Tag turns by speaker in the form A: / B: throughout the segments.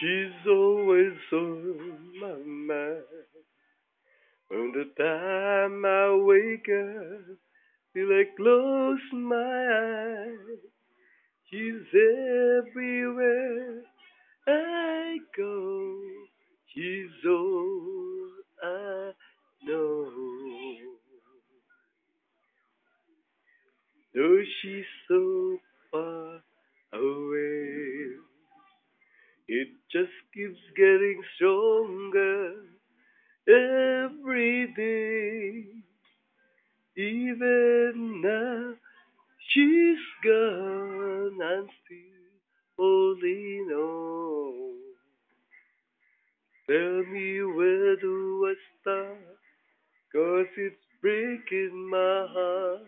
A: She's always on my mind. From the time I wake up till I close my eyes, she's everywhere I go. She's all I know. Though she's so far away, it just keeps getting stronger every day. Even now she's gone, I'm still holding on. Tell me where do I start? 'Cause it's breaking my heart.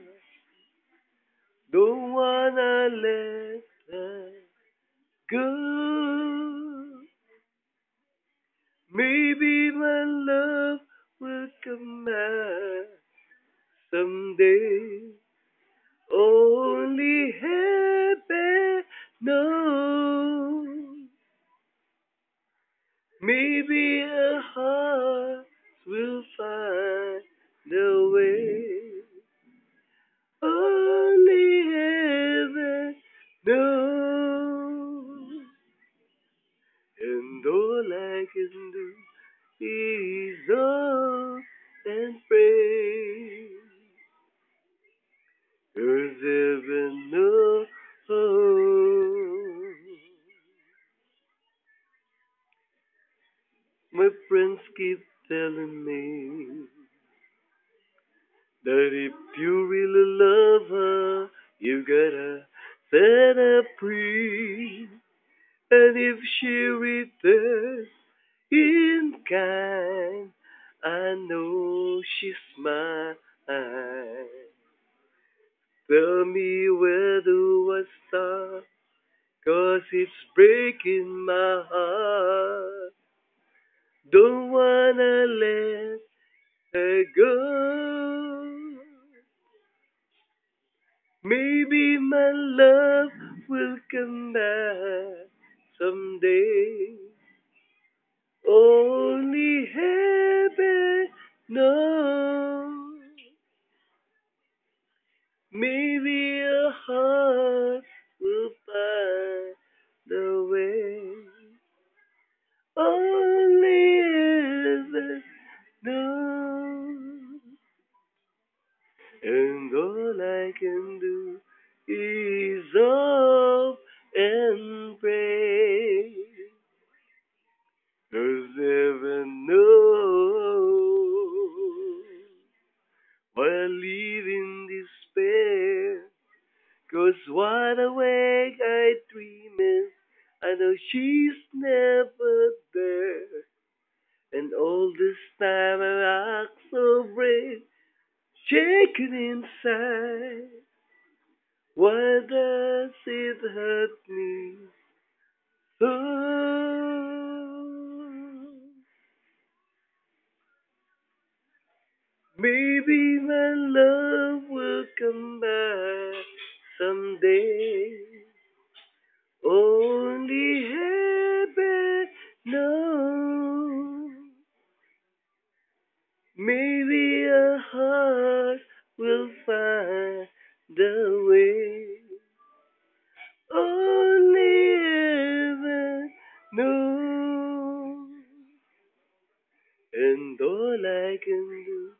A: Don't wanna let her go. Maybe my love will come back someday. Only heaven knows. Maybe a heart will find a way. Only heaven knows. And all I can do is hope and pray. 'Cause heaven knows. My friends keep telling me that if you really love her, you gotta set her free. And if she returns in kind, I know she's mine. Tell me where do I start? 'Cause it's breaking my heart. Don't wanna let her go. Maybe my love will come back someday. Only heaven knows. Maybe a heart will find the way. Only heaven knows. And all I can do is hope and pray. 'Cause heaven knows. While I live in despair, 'cause wide awake I dream it. I know she's never there. And all this time I act so brave, shaking inside. Why does it hurt me so? Maybe my love will come back someday. Only heaven knows. Maybe a heart will find the way. Only heaven knows. And all I can do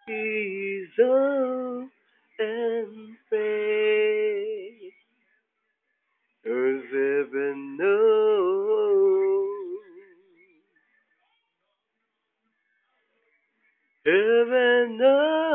A: is hope and pray. 'Cause heaven knows. Heaven knows.